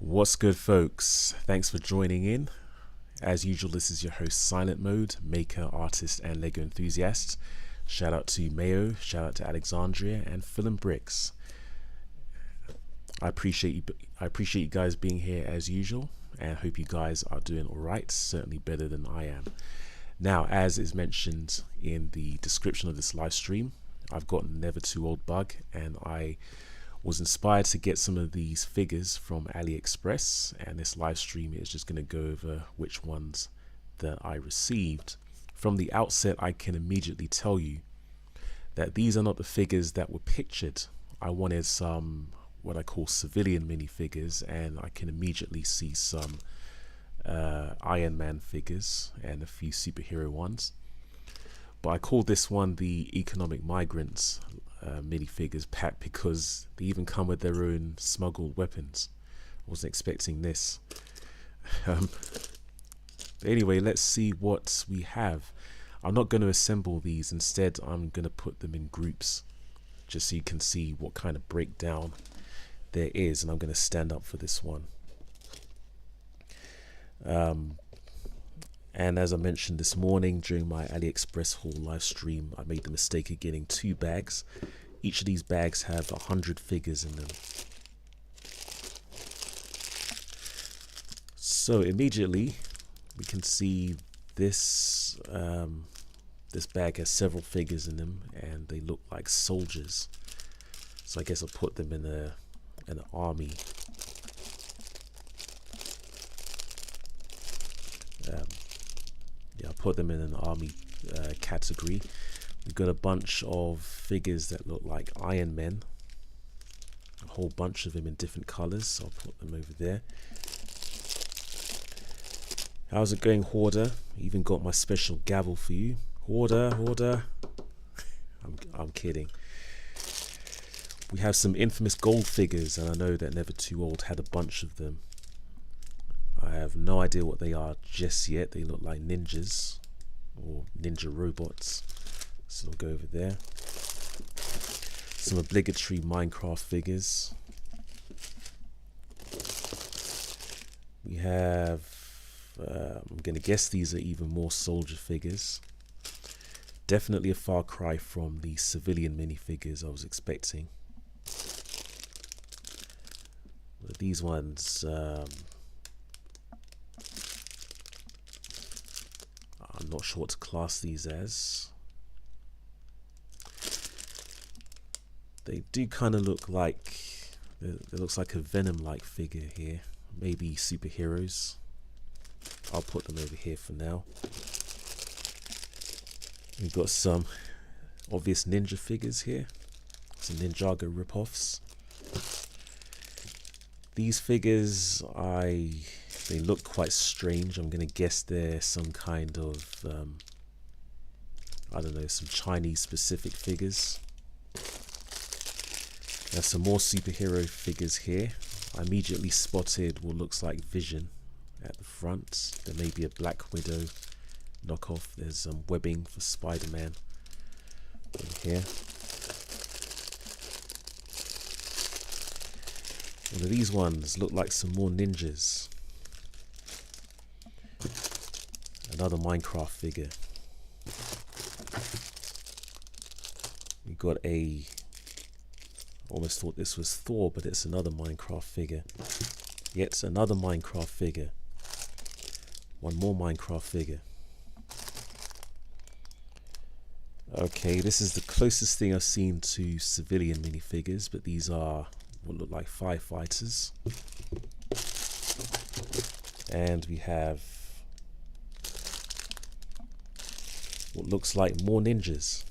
What's good, folks? Thanks for joining in. As usual, this is your host, SilentMode, maker, artist, and LEGO Enthusiast. Shout out to Mayo, shout out to Alexandria, and Phil and Bricks. I appreciate you guys being here as usual, and hope you guys are doing all right. Certainly better than I am. Now, as is mentioned in the description of this live stream, I've got a never too old bug, and I was inspired to get some of these figures from AliExpress, and this live stream is just going to go over which ones that I received. From the outset, I can immediately tell you that these are not the figures that were pictured. I wanted some what I call civilian minifigures, and I can immediately see some Iron Man figures and a few superhero ones. But I called this one the economic migrants minifigures pack because they even come with their own smuggled weapons. I wasn't expecting this. Anyway, let's see what we have. I'm not going to assemble these. Instead, I'm going to put them in groups just so you can see what kind of breakdown there is, and I'm going to stand up for this one. And as I mentioned this morning during my AliExpress haul live stream, I made the mistake of getting 2 bags. Each of these bags have 100 figures in them. So immediately we can see this this bag has several figures in them, and they look like soldiers. So I guess I'll put them in an army. Yeah, I'll put them in an army category. We've got a bunch of figures that look like Iron Men. A whole bunch of them in different colors, so I'll put them over there. How's it going, Hoarder? Even got my special gavel for you. Hoarder. I'm kidding. We have some infamous gold figures, and I know that Never Too Old had a bunch of them. I have no idea what they are just yet. They look like ninjas or ninja robots. So they'll go over there. Some obligatory Minecraft figures. We have, I'm going to guess these are even more soldier figures. Definitely a far cry from the civilian minifigures I was expecting. But these ones, I'm not sure what to class these as. They do kind of look like, it looks like a Venom-like figure here. Maybe superheroes. I'll put them over here for now. We've got some obvious ninja figures here. Some Ninjago ripoffs. These figures, they look quite strange. I'm going to guess they're some kind of, I don't know, some Chinese specific figures. There's some more superhero figures here. I immediately spotted what looks like Vision at the front. There may be a Black Widow knockoff. There's some webbing for Spider-Man over here. One of these ones look like some more ninjas. Another Minecraft figure. We got a, almost thought this was Thor, but it's another Minecraft figure. Yet another Minecraft figure. One more Minecraft figure. Okay, this is the closest thing I've seen to civilian minifigures, but these are what look like firefighters. And we have what looks like more ninjas.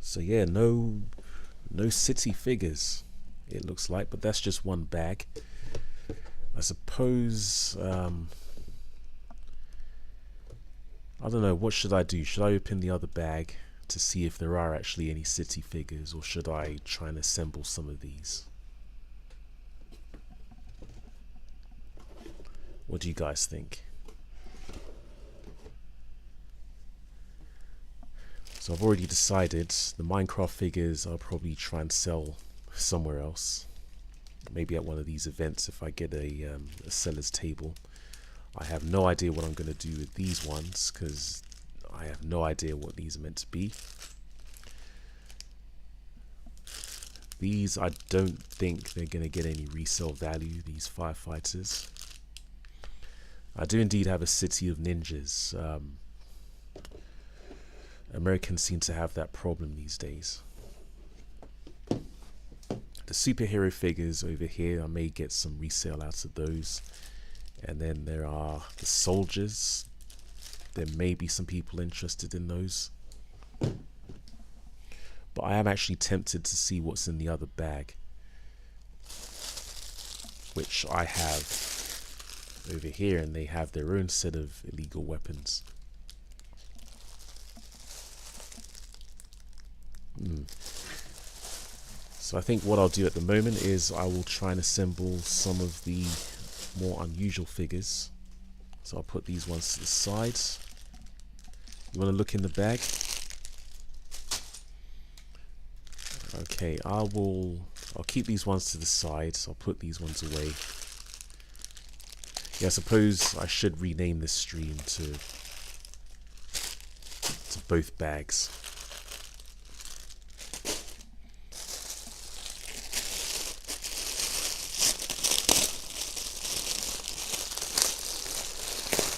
So yeah, no city figures, it looks like, but that's just one bag. I suppose, I don't know, what should I do? Should I open the other bag to see if there are actually any city figures, or should I try and assemble some of these? What do you guys think? So I've already decided the Minecraft figures I'll probably try and sell somewhere else. maybe at one of these events if I get a seller's table. I have no idea what I'm going to do with these ones because I have no idea what these are meant to be. These, I don't think they're going to get any resale value, these firefighters. I do indeed have a City of Ninjas. Americans seem to have that problem these days. The superhero figures over here, I may get some resale out of those. And then there are the soldiers. There may be some people interested in those. But I am actually tempted to see what's in the other bag, which I have over here, and they have their own set of illegal weapons. So I think what I'll do at the moment is I will try and assemble some of the more unusual figures. So I'll put these ones to the side. You want to look in the bag? Okay, I'll keep these ones to the side. So I'll put these ones away. Yeah, I suppose I should rename this stream to both bags.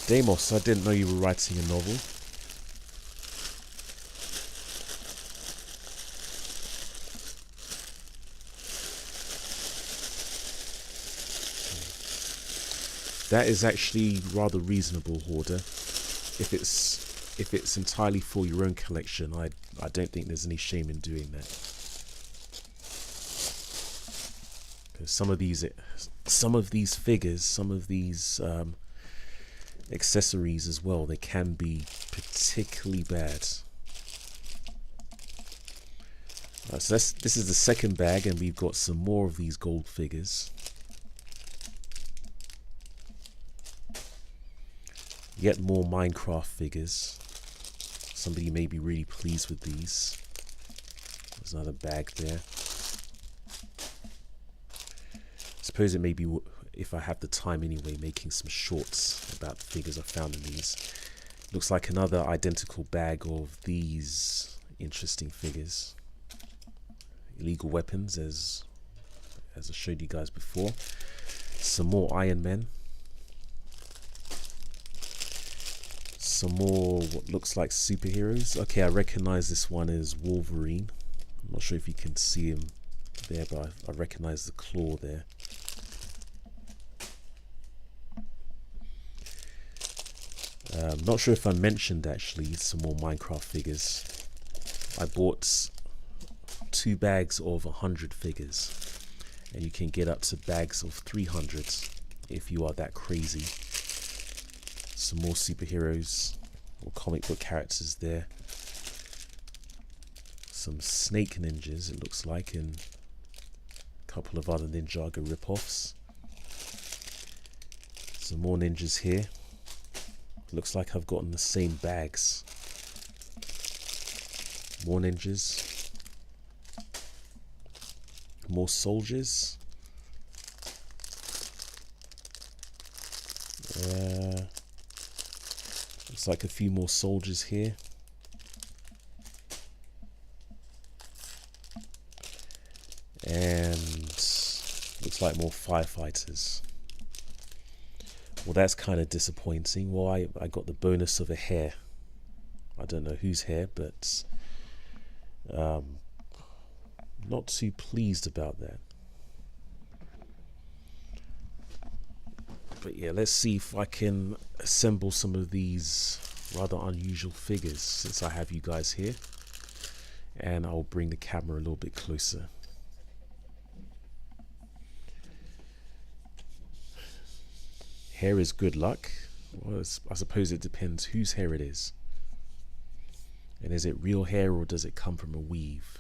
Damos, I didn't know you were writing a novel. That is actually rather reasonable, Hoarder. If it's entirely for your own collection, I don't think there's any shame in doing that. Because some of these figures, some of these accessories as well, they can be particularly bad. So this is the second bag, and we've got some more of these gold figures. Yet more Minecraft figures. Somebody may be really pleased with these. There's another bag there. I suppose it may be, if I have the time anyway, making some shorts about the figures I found in these. Looks like another identical bag of these interesting figures. Illegal weapons, as I showed you guys before. Some more Iron Men. Some more what looks like superheroes. Okay, I recognize this one as Wolverine. I'm not sure if you can see him there, but I recognize the claw there. Not sure if I mentioned actually some more Minecraft figures. I bought 2 bags of 100 figures, and you can get up to bags of 300 if you are that crazy. Some more superheroes or comic book characters there. Some snake ninjas, it looks like, and a couple of other Ninjago rip-offs. Some more ninjas here. Looks like I've gotten the same bags. More ninjas. More soldiers. Looks like a few more soldiers here. And looks like more firefighters. Well, that's kind of disappointing. Well, I got the bonus of a hair. I don't know whose hair, but not too pleased about that. But yeah, let's see if I can assemble some of these rather unusual figures since I have you guys here. And I'll bring the camera a little bit closer. Hair is good luck. Well, I suppose it depends whose hair it is. And is it real hair or does it come from a weave?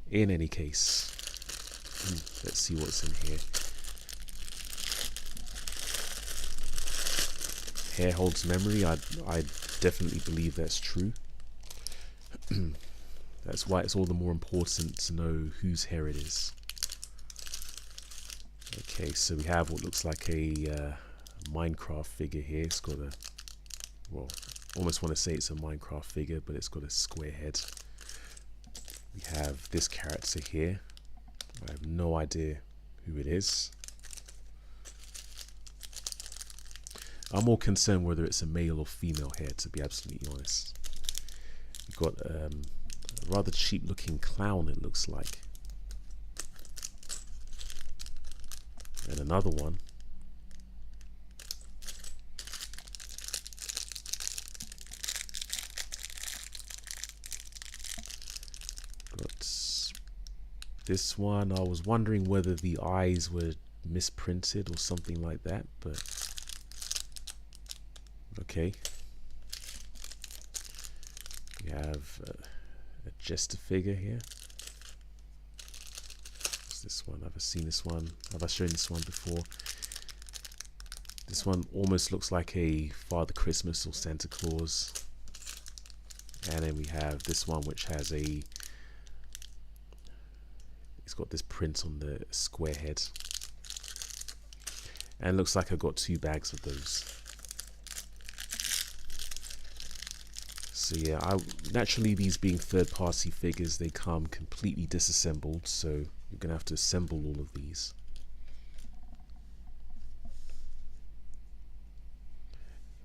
In any case, let's see what's in here. Hair holds memory. I definitely believe that's true. That's why it's all the more important to know whose hair it is. Okay, so we have what looks like a Minecraft figure here. It's got a, well, almost want to say it's a Minecraft figure, but it's got a square head. We have this character here. I have no idea who it is. I'm more concerned whether it's a male or female hair, to be absolutely honest. We've got a rather cheap looking clown, it looks like. And another one. Got this one. I was wondering whether the eyes were misprinted or something like that, but okay. We have a jester figure here. This one, have I seen this one? Have I shown this one before? This one almost looks like a Father Christmas or Santa Claus. And then we have this one which has it's got this print on the square head. And it looks like I got 2 bags of those. So yeah, naturally these being third-party figures, they come completely disassembled, so you're going to have to assemble all of these.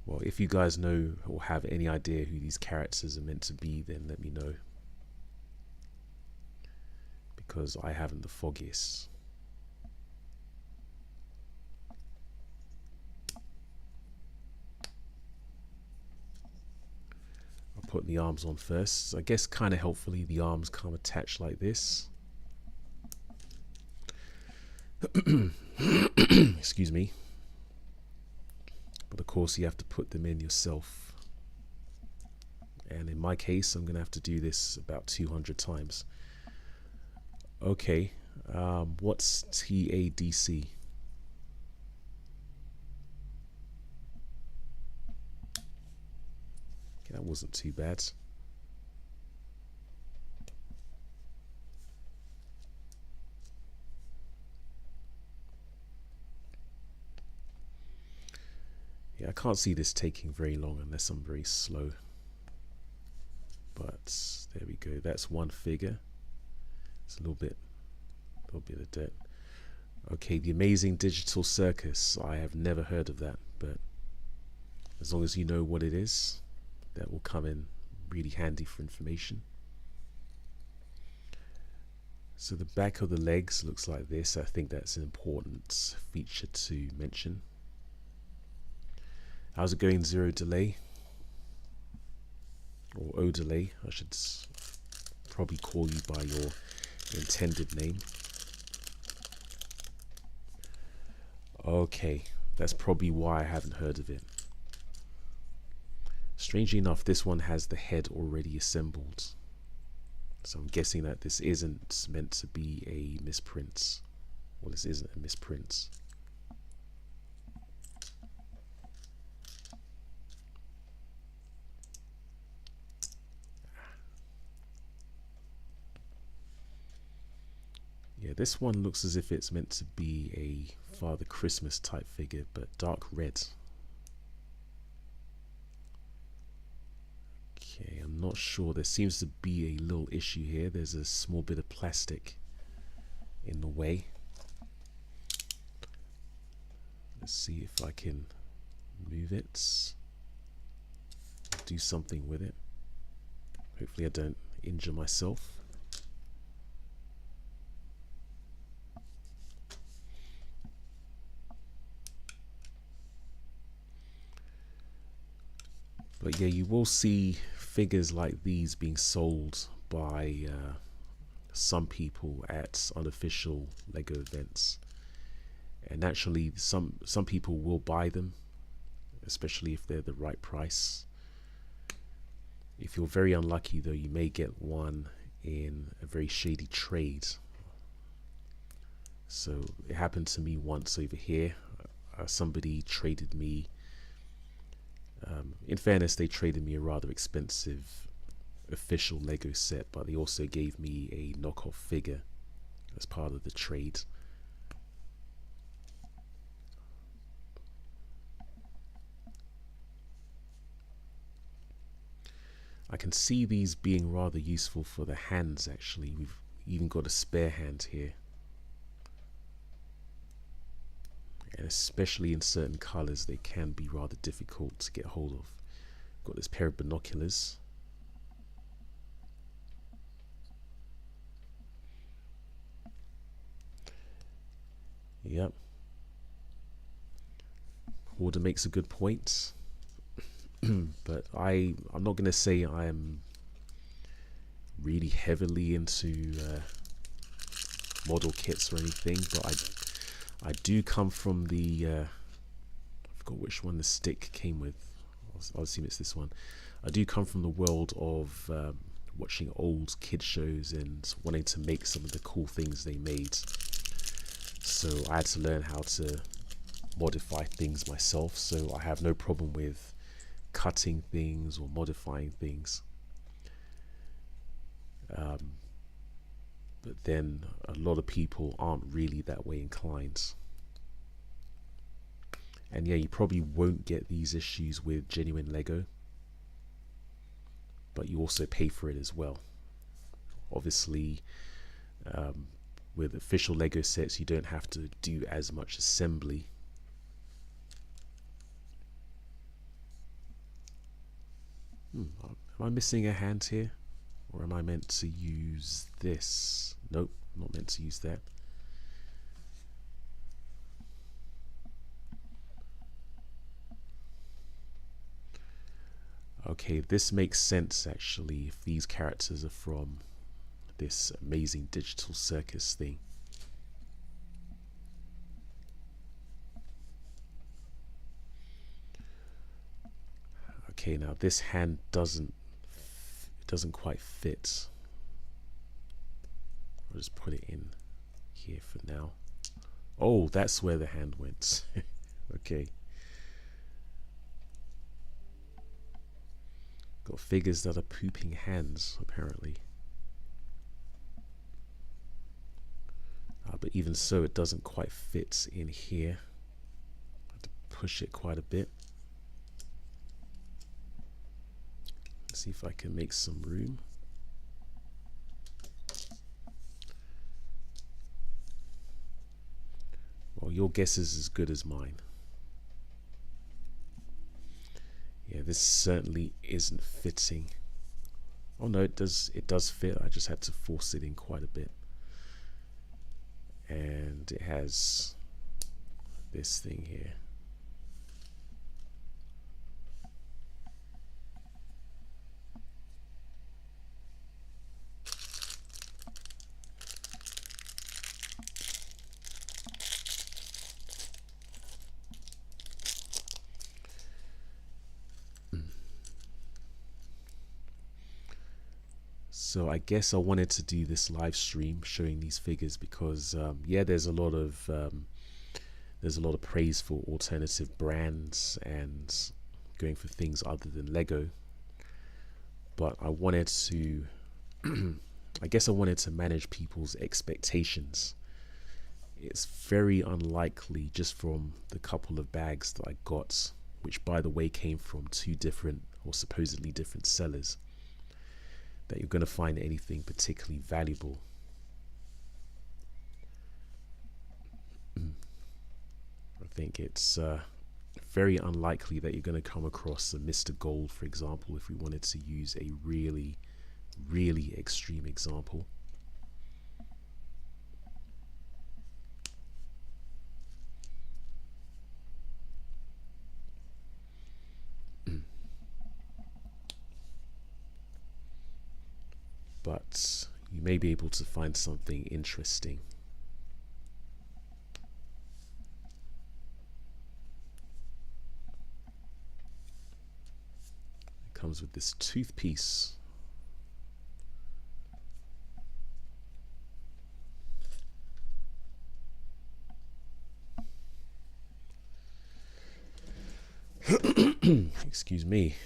Well, if you guys know or have any idea who these characters are meant to be, then let me know, because I haven't the foggiest. Put the arms on first. So I guess kind of helpfully the arms come attached like this. Excuse me. But of course you have to put them in yourself. And in my case I'm gonna have to do this about 200 times. Okay, what's TADC? That wasn't too bad. Yeah, I can't see this taking very long unless I'm very slow. But there we go. That's one figure. It's a little bit of dirt. Okay, the Amazing Digital Circus. I have never heard of that, but as long as you know what it is, that will come in really handy for information. So the back of the legs looks like this. I think that's an important feature to mention. How's it going, Zero Delay? Or O Delay, I should probably call you by your intended name. Okay, that's probably why I haven't heard of it. Strangely enough, this one has the head already assembled. So I'm guessing that this isn't meant to be a misprint. Well, this isn't a misprint. Yeah, this one looks as if it's meant to be a Father Christmas type figure, but dark red. Okay, I'm not sure. There seems to be a little issue here. There's a small bit of plastic in the way. Let's see if I can move it. Do something with it. Hopefully I don't injure myself. But yeah, you will see figures like these being sold by some people at unofficial LEGO events, and naturally some people will buy them, especially if they're the right price. If you're very unlucky though, you may get one in a very shady trade. So it happened to me once over here. Somebody traded me, in fairness, they traded me a rather expensive official Lego set, but they also gave me a knockoff figure as part of the trade. I can see these being rather useful for the hands actually. We've even got a spare hand here. And especially in certain colors, they can be rather difficult to get hold of. Got this pair of binoculars. Yep. Warder makes a good point. But I'm not going to say I am really heavily into model kits or anything, but I do come from the I forgot which one the stick came with. I'll assume it's this one. I do come from the world of watching old kid shows and wanting to make some of the cool things they made. So I had to learn how to modify things myself, so I have no problem with cutting things or modifying things. But then a lot of people aren't really that way inclined. And yeah, you probably won't get these issues with genuine Lego, but you also pay for it as well. Obviously, with official Lego sets, you don't have to do as much assembly. Am I missing a hand here? Or am I meant to use this? Nope, not meant to use that. Okay, this makes sense actually if these characters are from this amazing digital circus thing. Okay, now this hand doesn't quite fit. I'll just put it in here for now. Oh, that's where the hand went. Okay. Got figures that are pooping hands, apparently. But even so, it doesn't quite fit in here. I have to push it quite a bit. Let's see if I can make some room. Well, your guess is as good as mine. Yeah, this certainly isn't fitting. Oh no, it does fit. I just had to force it in quite a bit. And it has this thing here. So I guess I wanted to do this live stream showing these figures because yeah, there's a lot of praise for alternative brands and going for things other than Lego. But I wanted to I guess I wanted to manage people's expectations. It's very unlikely, just from the couple of bags that I got, which by the way came from two different or supposedly different sellers, that you're going to find anything particularly valuable. I think it's very unlikely that you're going to come across a Mr. Gold, for example, if we wanted to use a really, really extreme example. But you may be able to find something interesting. It comes with this tooth piece. Excuse me.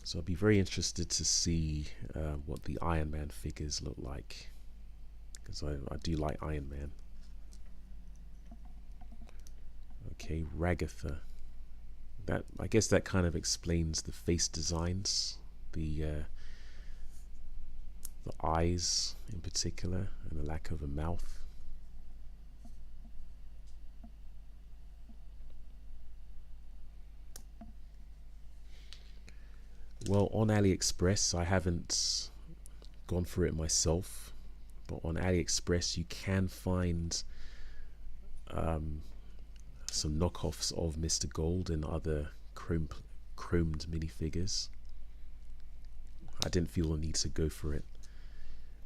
So I'd be very interested to see what the Iron Man figures look like, because I do like Iron Man. Okay, Ragatha. That, I guess that kind of explains the face designs, the eyes in particular, and the lack of a mouth. Well, on AliExpress, I haven't gone for it myself, but on AliExpress you can find some knockoffs of Mr. Gold and other chromed minifigures. I didn't feel the need to go for it,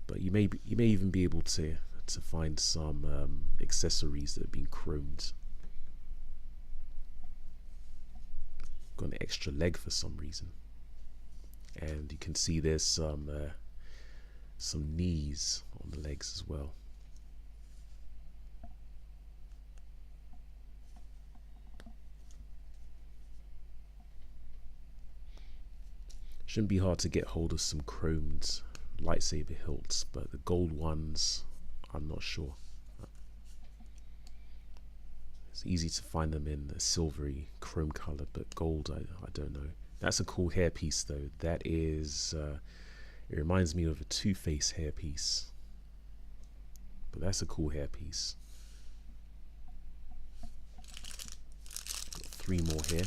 but you may even be able to find some accessories that have been chromed. Got an extra leg for some reason, and you can see there's some knees on the legs as well. Shouldn't be hard to get hold of some chromed lightsaber hilts, but the gold ones, I'm not sure. It's easy to find them in a silvery chrome color, but gold, I don't know. That's a cool hairpiece though. That is, it reminds me of a Two-Face hairpiece, but that's a cool hairpiece. Got 3 more here.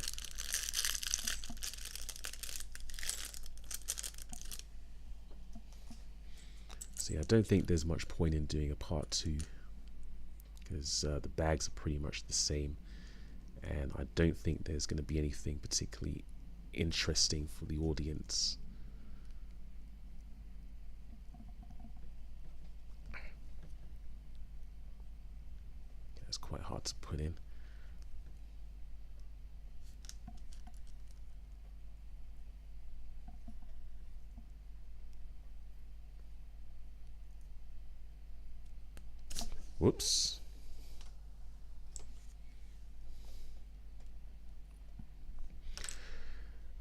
See, I don't think there's much point in doing a part 2, because the bags are pretty much the same, and I don't think there's going to be anything particularly interesting for the audience. It's quite hard to put in. Whoops.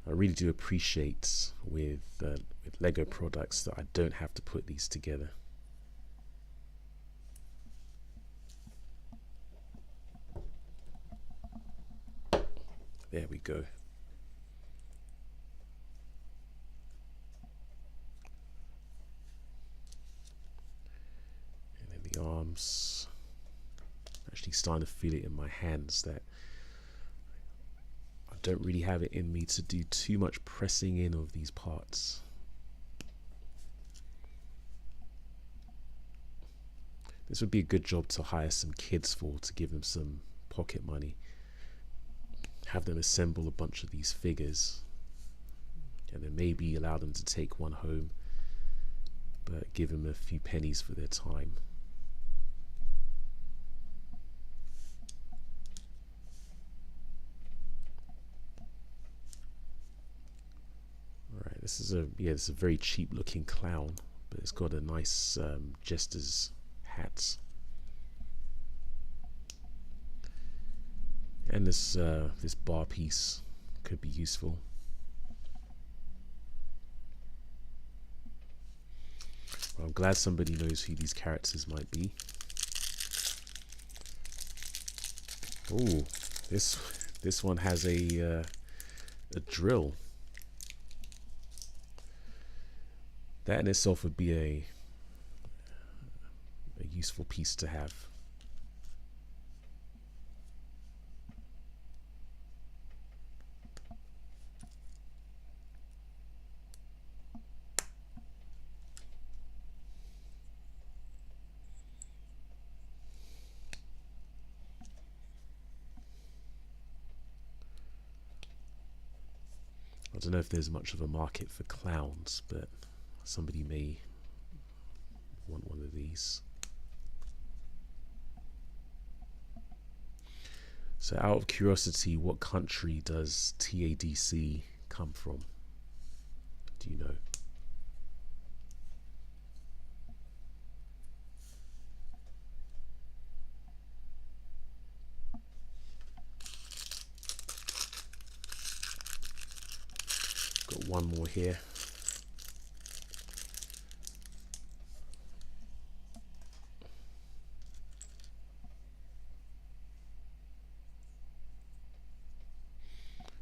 I really do appreciate with LEGO products that I don't have to put these together. There we go. And then the arms. I'm actually starting to feel it in my hands that I don't really have it in me to do too much pressing in of these parts. This would be a good job to hire some kids for, to give them some pocket money. Have them assemble a bunch of these figures, and then maybe allow them to take one home, but give them a few pennies for their time. Alright, this is it's a very cheap looking clown, but it's got a nice jester's hat. And this bar piece could be useful. Well, I'm glad somebody knows who these characters might be. Oh, this one has a drill. That in itself would be a useful piece to have. I don't know if there's much of a market for clowns, but somebody may want one of these. So out of curiosity, what country does TADC come from? Do you know? Got one one more here.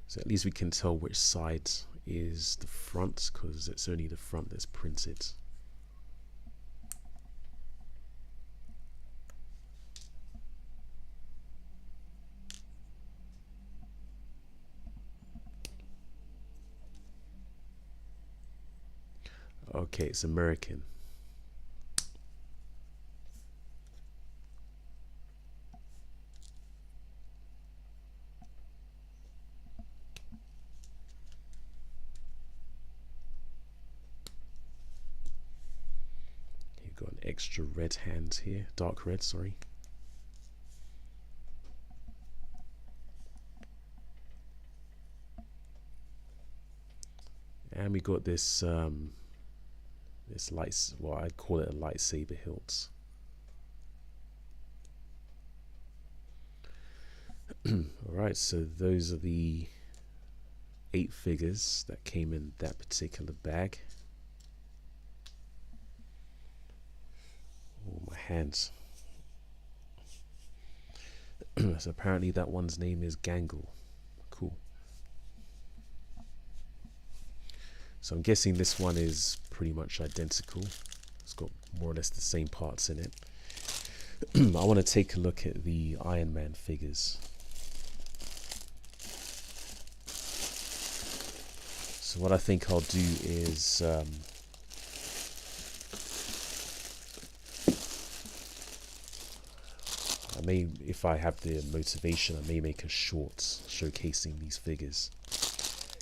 So at least we can tell which side is the front, because it's only the front that's printed. Okay, it's American. You've got an extra red hand here, dark red, sorry. And we got this this light, well, I'd call it a lightsaber hilt. Alright, so those are the 8 figures that came in that particular bag. Oh, my hands. So apparently that one's name is Gangle. Cool. So I'm guessing this one is pretty much identical. It's got more or less the same parts in it. I want to take a look at the Iron Man figures. So what I think I'll do is I may, if I have the motivation, I may make a short showcasing these figures,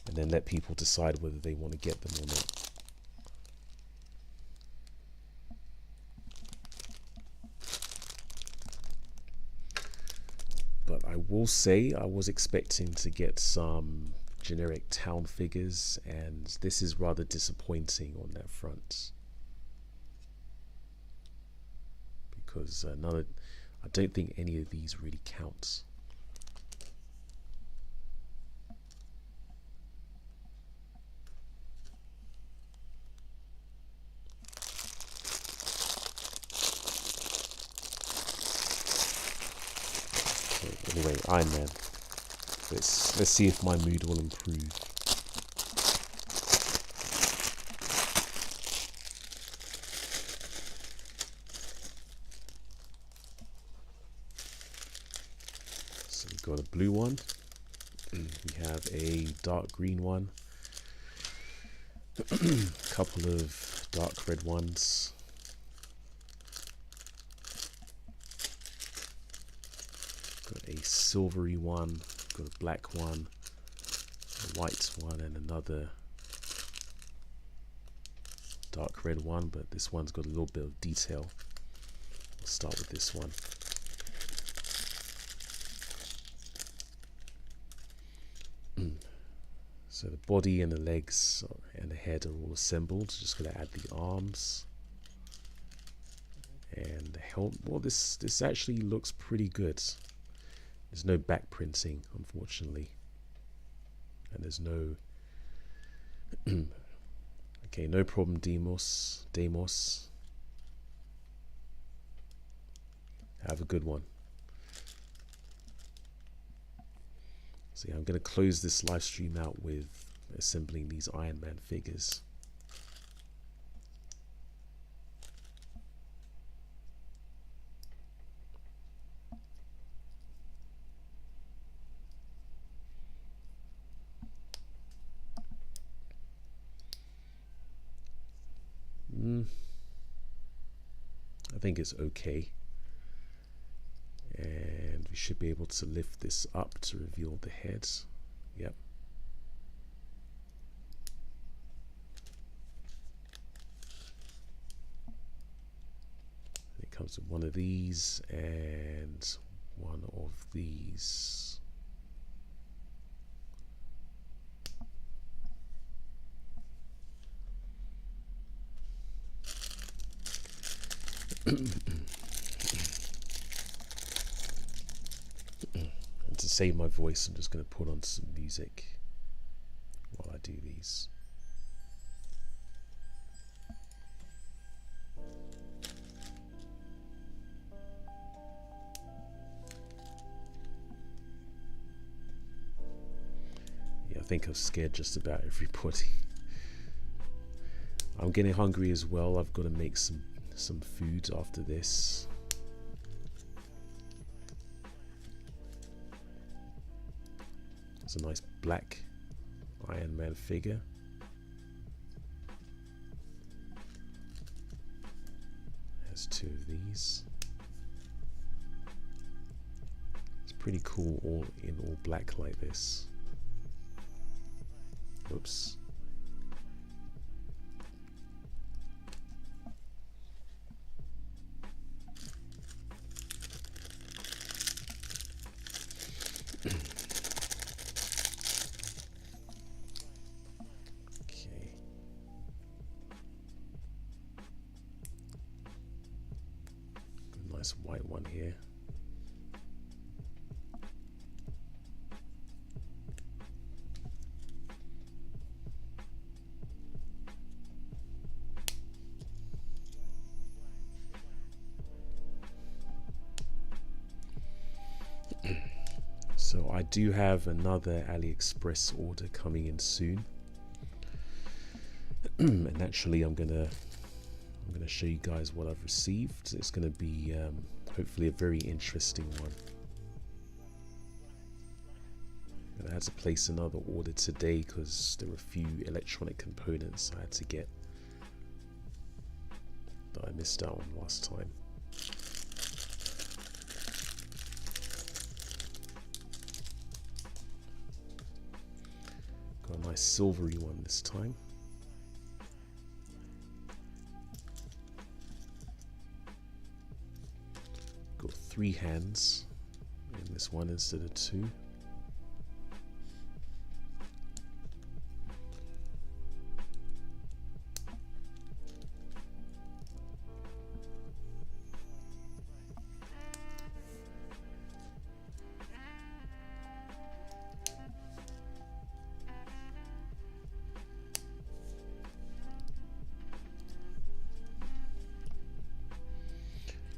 and then let people decide whether they want to get them or not. But I will say I was expecting to get some generic town figures, and this is rather disappointing on that front, because I don't think any of these really count. Anyway, Iron Man. Let's see if my mood will improve. So we've got a blue one. We have a dark green one. A couple of dark red ones. Got a silvery one, got a black one, a white one, and another dark red one, but this one's got a little bit of detail. We'll start with this one. So the body and the legs and the head are all assembled. Just going to add the arms and the helmet. Well, this actually looks pretty good. There's no back printing, unfortunately, and there's no okay, no problem. Deimos, have a good one. So yeah, I'm going to close this live stream out with assembling these Iron Man figures. I think it's okay. And we should be able to lift this up to reveal the heads. Yep. And it comes with one of these and one of these. And to save my voice, I'm just going to put on some music while I do these. think I've scared just about everybody. I'm getting hungry as well. I've got to make some food after this. It's a nice black Iron Man figure. There's 2 of these. It's pretty cool, all in all black like this. Oops. Nice white one here. So I do have another AliExpress order coming in soon. And actually I'm gonna show you guys what I've received. It's going to be hopefully a very interesting one. I had to place another order today because there were a few electronic components I had to get that I missed out on last time. Got a nice silvery one this time. Got 3 hands in this one instead of 2.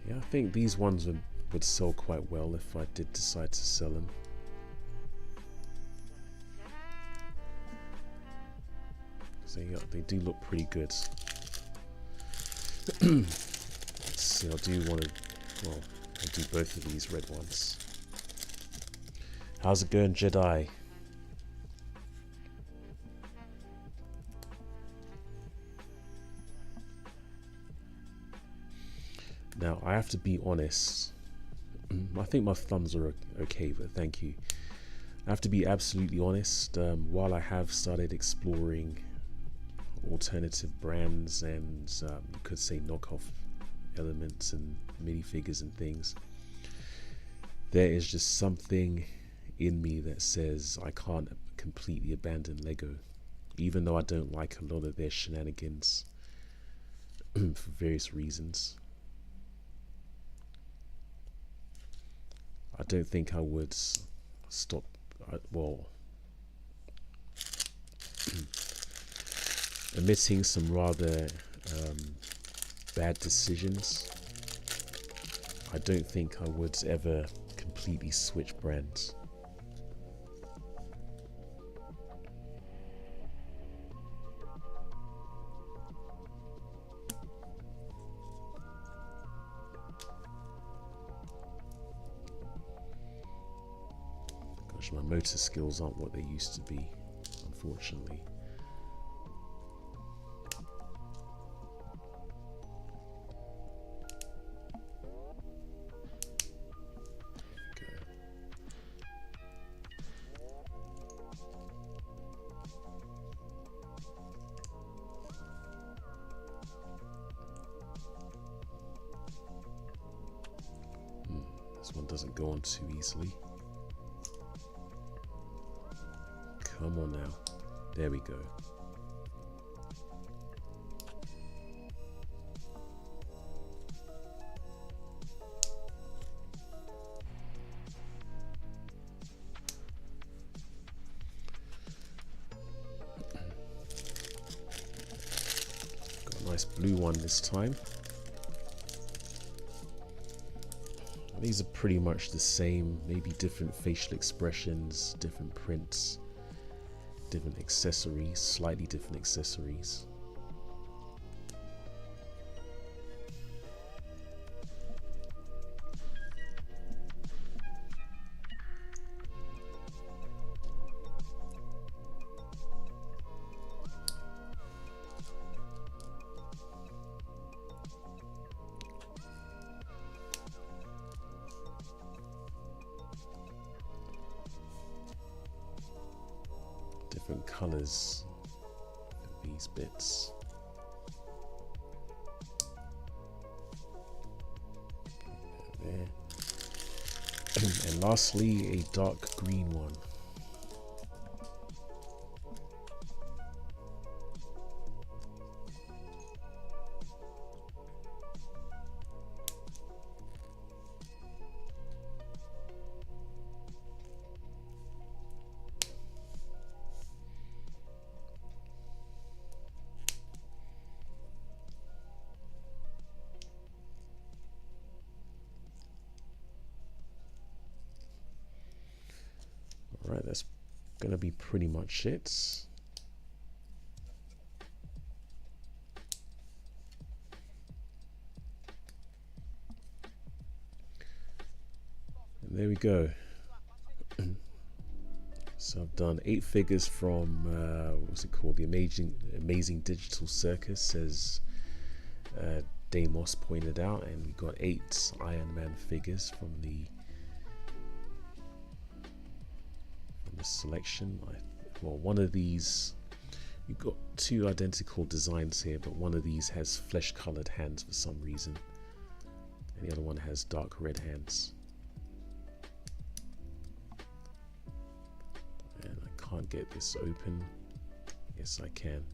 Yeah, I think these ones would sell quite well if I did decide to sell them. So yeah, they do look pretty good. Let's see, I do want to, well, I'll do both of these red ones. How's it going, Jedi? Now, I have to be honest. I think my thumbs are okay, but thank you. I have to be absolutely honest. While I have started exploring alternative brands and you could say knockoff elements and minifigures and things, there is just something in me that says I can't completely abandon LEGO, even though I don't like a lot of their shenanigans for various reasons. I don't think I would stop, well, omitting some rather bad decisions. I don't think I would ever completely switch brands. My motor skills aren't what they used to be, unfortunately. This one doesn't go on too easily. Come on now. There we go. Got a nice blue one this time. These are pretty much the same, maybe different facial expressions, different prints. different accessories, slightly different accessories. Different colors of these bits. There. And lastly, a dark green one. Alright, that's gonna be pretty much it. And there we go. So I've done 8 figures from what's it called? The Amazing Digital Circus, as Deimos pointed out, and we got 8 Iron Man figures from the selection. Well, one of these, you've got 2 identical designs here, but one of these has flesh colored hands for some reason, and the other one has dark red hands. And I can't get this open. Yes, I can.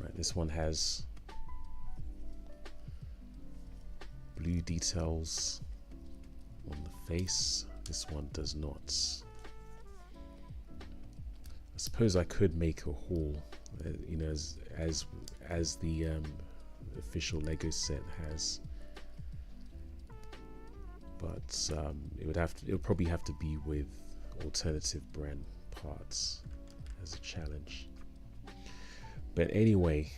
Right, this one has blue details on the face. This one does not. I suppose I could make a haul, you know, as the official Lego set has, but it would probably have to be with alternative brand parts as a challenge. But anyway,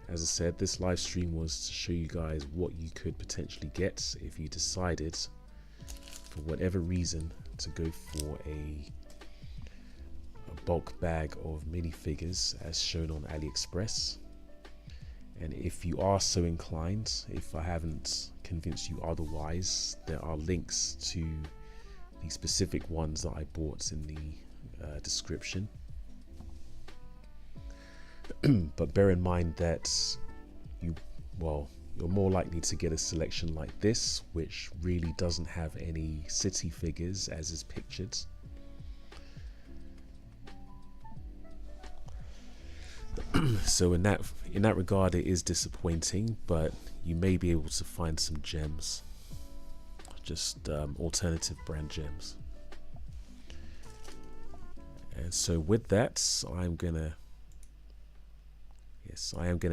as I said, this live stream was to show you guys what you could potentially get if you decided, for whatever reason, to go for a bulk bag of minifigures as shown on AliExpress. And if you are so inclined, if I haven't convinced you otherwise, there are links to the specific ones that I bought in the description. But bear in mind that you're more likely to get a selection like this, which really doesn't have any city figures as is pictured. So in that regard, it is disappointing, but you may be able to find some gems, just alternative brand gems. And so with that, I am gonna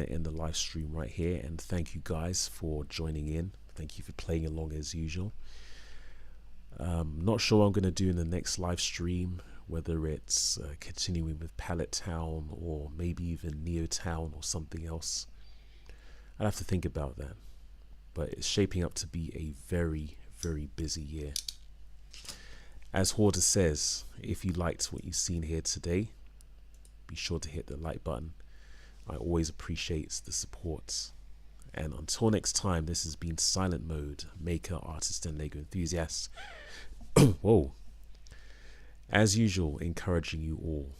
end the live stream right here, and thank you guys for joining in. Thank you for playing along as usual. Not sure what I'm gonna do in the next live stream, whether it's continuing with Pallet Town or maybe even Neo Town or something else. I'll have to think about that, but it's shaping up to be a very, very busy year. As Hoarder says, if you liked what you've seen here today, be sure to hit the like button. I always appreciate the support. And until next time, this has been Silent Mode, maker, artist, and Lego enthusiast. Whoa. As usual, encouraging you all